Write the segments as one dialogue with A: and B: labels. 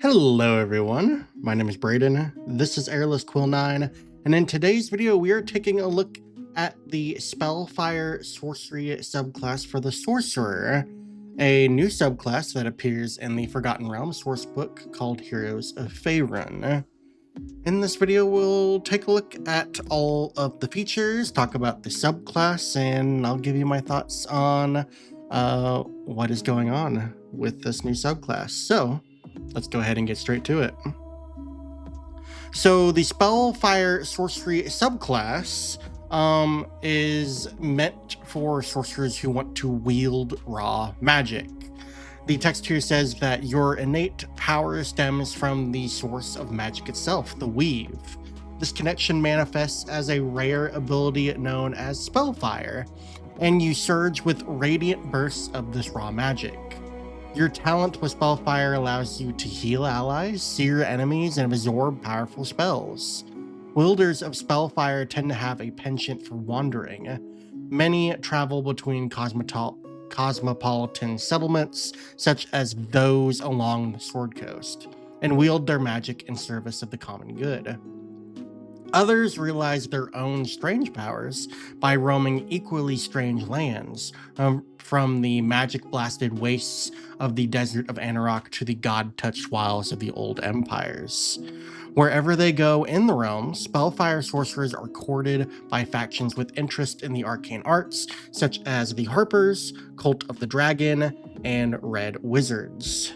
A: Hello everyone, my name is Brayden, this is Airless Quill 9, and in today's video we are taking a look at the Spellfire Sorcery subclass for the Sorcerer, a new subclass that appears in the Forgotten Realms sourcebook called Heroes of Faerun. In this video we'll take a look at all of the features, talk about the subclass, and I'll give you my thoughts on what is going on with this new subclass. So let's go ahead and get straight to it. So the Spellfire Sorcery subclass is meant for sorcerers who want to wield raw magic. The text here says that your innate power stems from the source of magic itself, the weave. This connection manifests as a rare ability known as Spellfire, and you surge with radiant bursts of this raw magic. Your talent with Spellfire allows you to heal allies, sear enemies, and absorb powerful spells. Wielders of Spellfire tend to have a penchant for wandering. Many travel between cosmopolitan settlements, such as those along the Sword Coast, and wield their magic in service of the common good. Others realize their own strange powers by roaming equally strange lands, from the magic-blasted wastes of the desert of Anarok to the god-touched wilds of the old empires. Wherever they go in the realms, Spellfire sorcerers are courted by factions with interest in the arcane arts, such as the Harpers, Cult of the Dragon, and Red Wizards.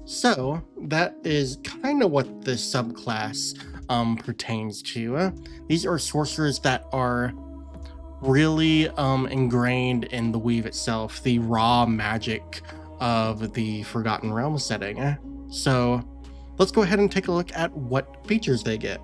A: So that is kind of what this subclass pertains to. These are sorcerers that are really ingrained in the weave itself, the raw magic of the Forgotten Realms setting. So let's go ahead and take a look at what features they get.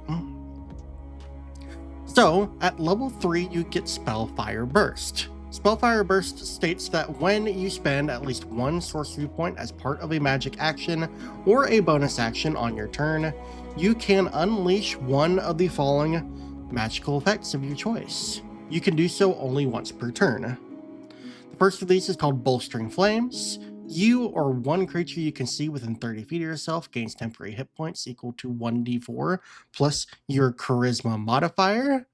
A: So at level 3 you get Spellfire Burst. Spellfire Burst states that when you spend at least one sorcery point as part of a magic action or a bonus action on your turn, you can unleash one of the following magical effects of your choice. You can do so only once per turn. The first of these is called Bolstering Flames. You or one creature you can see within 30 feet of yourself gains temporary hit points equal to 1d4 plus your charisma modifier.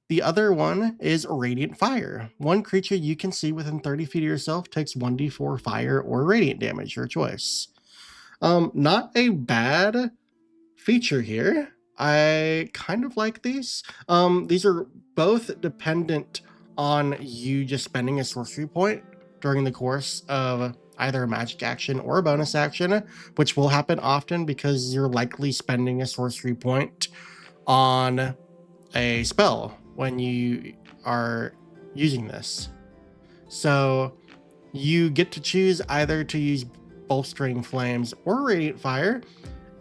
A: The other one is Radiant Fire. One creature you can see within 30 feet of yourself takes 1d4 fire or radiant damage, your choice. Not a bad feature here. I kind of like these. These are both dependent on you just spending a sorcery point during the course of either a magic action or a bonus action, which will happen often because you're likely spending a sorcery point on a spell when you are using this. So you get to choose either to use Bolstering Flames or Radiant Fire,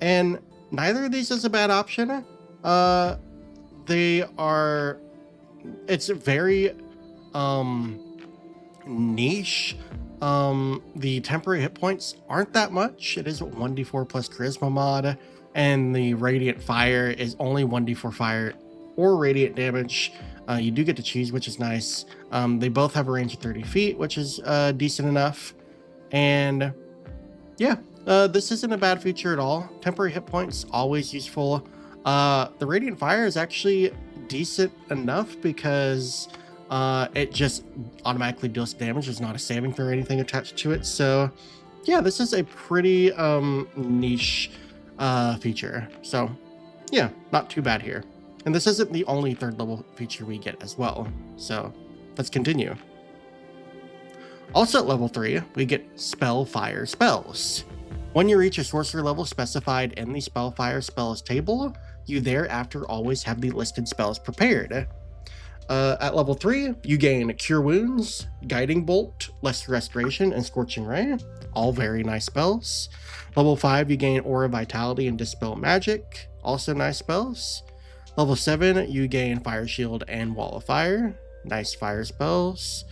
A: and neither of these is a bad option. It's very niche. The temporary hit points aren't that much. It is 1d4 plus charisma mod, and the Radiant Fire is only 1d4 fire or radiant damage. You do get to choose, which is nice. They both have a range of 30 feet, which is decent enough. And yeah, this isn't a bad feature at all. Temporary hit points, always useful. The Radiant Fire is actually decent enough because it just automatically deals damage. There's not a saving throw or anything attached to it. So yeah, this is a pretty niche feature. So yeah, not too bad here. And this isn't the only third level feature we get as well. So let's continue. Also at level 3, we get Spellfire Spells. When you reach a sorcerer level specified in the Spellfire Spells table, you thereafter always have the listed spells prepared. At level 3, you gain Cure Wounds, Guiding Bolt, Lesser Restoration, and Scorching Ray. All very nice spells. Level 5, you gain Aura Vitality and Dispel Magic. Also nice spells. Level 7, you gain Fire Shield and Wall of Fire. Nice fire spells.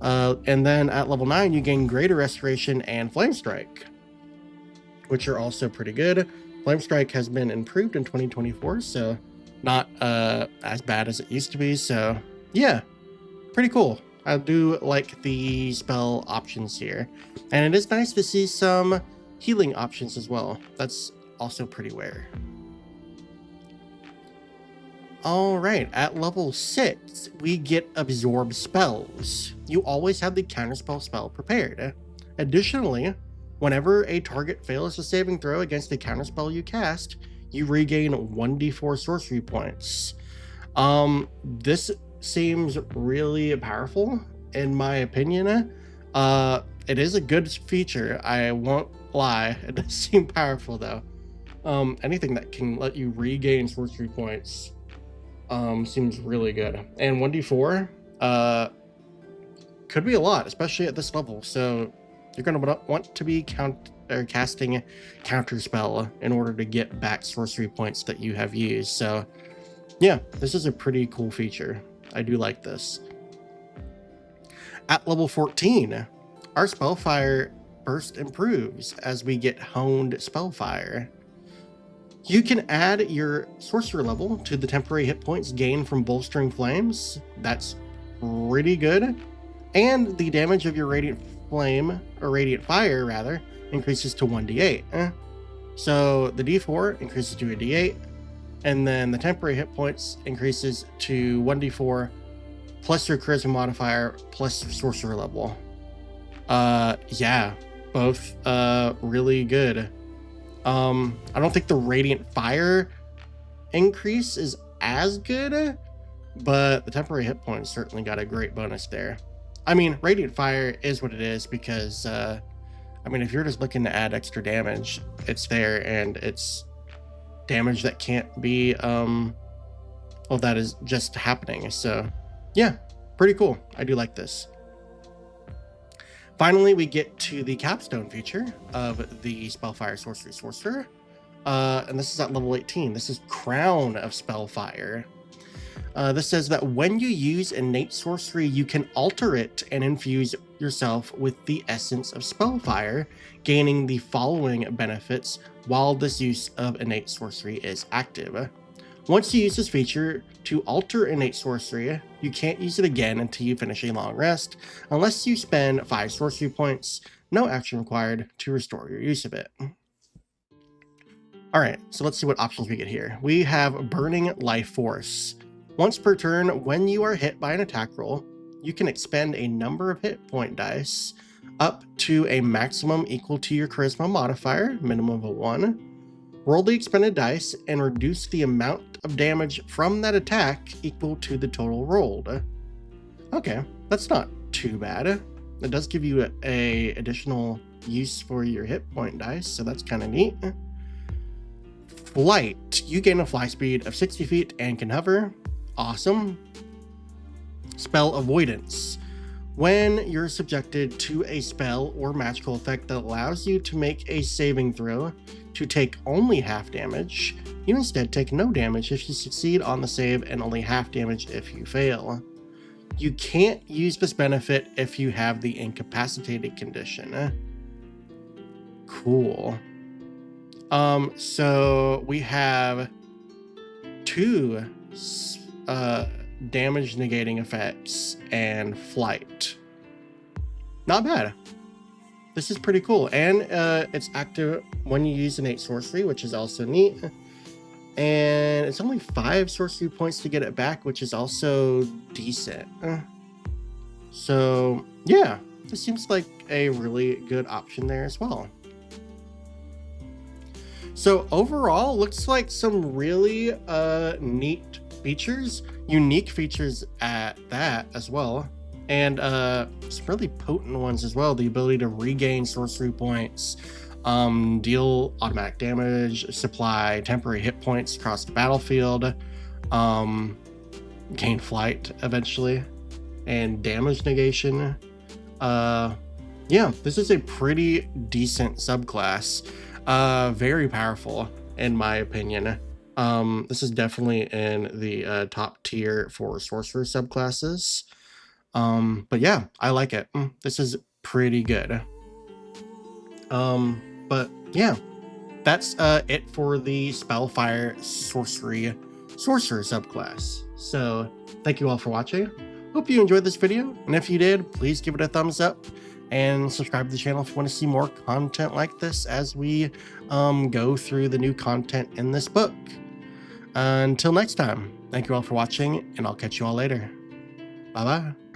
A: And then at level 9, you gain Greater Restoration and Flame Strike, which are also pretty good. Flame Strike has been improved in 2024, so not as bad as it used to be. So yeah, pretty cool. I do like the spell options here. And it is nice to see some healing options as well. That's also pretty rare. All right, at level 6, we get Absorb Spells. You always have the counterspell spell prepared. Additionally, whenever a target fails a saving throw against a counterspell you cast, you regain 1d4 sorcery points. This seems really powerful, in my opinion. It is a good feature, I won't lie. It does seem powerful though. Anything that can let you regain sorcery points seems really good. And 1d4 could be a lot, especially at this level. So you're going to want to be casting counterspell in order to get back sorcery points that you have used. So yeah, this is a pretty cool feature. I do like this. At level 14, our Spellfire Burst improves as we get honed Spellfire. You can add your Sorcerer level to the temporary hit points gained from Bolstering Flames. That's pretty good. And the damage of your Radiant Flame, or Radiant Fire rather, increases to 1d8. So the d4 increases to a d8, and then the temporary hit points increases to 1d4 plus your Charisma modifier plus your Sorcerer level. Yeah, both really good. I don't think the Radiant Fire increase is as good, but the temporary hit points certainly got a great bonus there. I mean, Radiant Fire is what it is because, I mean, if you're just looking to add extra damage, it's there, and it's damage that can't be, well, that is just happening. So, yeah, pretty cool. I do like this. Finally, we get to the capstone feature of the Spellfire Sorcery Sorcerer, and this is at level 18. This is Crown of Spellfire. This says that when you use innate sorcery, you can alter it and infuse yourself with the essence of Spellfire, gaining the following benefits while this use of innate sorcery is active. Once you use this feature to alter innate sorcery, you can't use it again until you finish a long rest, unless you spend 5 sorcery points, no action required, to restore your use of it. Alright, so let's see what options we get here. We have Burning Life Force. Once per turn, when you are hit by an attack roll, you can expend a number of hit point dice up to a maximum equal to your Charisma modifier, minimum of 1. Roll the expended dice and reduce the amount of damage from that attack equal to the total rolled. Okay, that's not too bad. It does give you a additional use for your hit point dice, so that's kind of neat. Flight. You gain a fly speed of 60 feet and can hover. Awesome. Spell Avoidance. When you're subjected to a spell or magical effect that allows you to make a saving throw to take only half damage, you instead take no damage if you succeed on the save and only half damage if you fail. You can't use this benefit if you have the incapacitated condition. Cool. So we have 2 damage negating effects and flight. Not bad. This is pretty cool, and it's active when you use innate sorcery, which is also neat. And it's only 5 sorcery points to get it back, which is also decent. So yeah, this seems like a really good option there as well. So overall, looks like some really neat features, unique features at that as well, and some really potent ones as well. The ability to regain sorcery points, deal automatic damage, supply temporary hit points across the battlefield, gain flight eventually, and damage negation. Yeah, this is a pretty decent subclass. Very powerful in my opinion. This is definitely in the top tier for sorcerer subclasses. But yeah, I like it. This is pretty good. But yeah, that's it for the Spellfire Sorcery Sorcerer subclass. So thank you all for watching. Hope you enjoyed this video, and if you did, please give it a thumbs up and subscribe to the channel if you want to see more content like this as we go through the new content in this book. Until next time, thank you all for watching, and I'll catch you all later. Bye bye.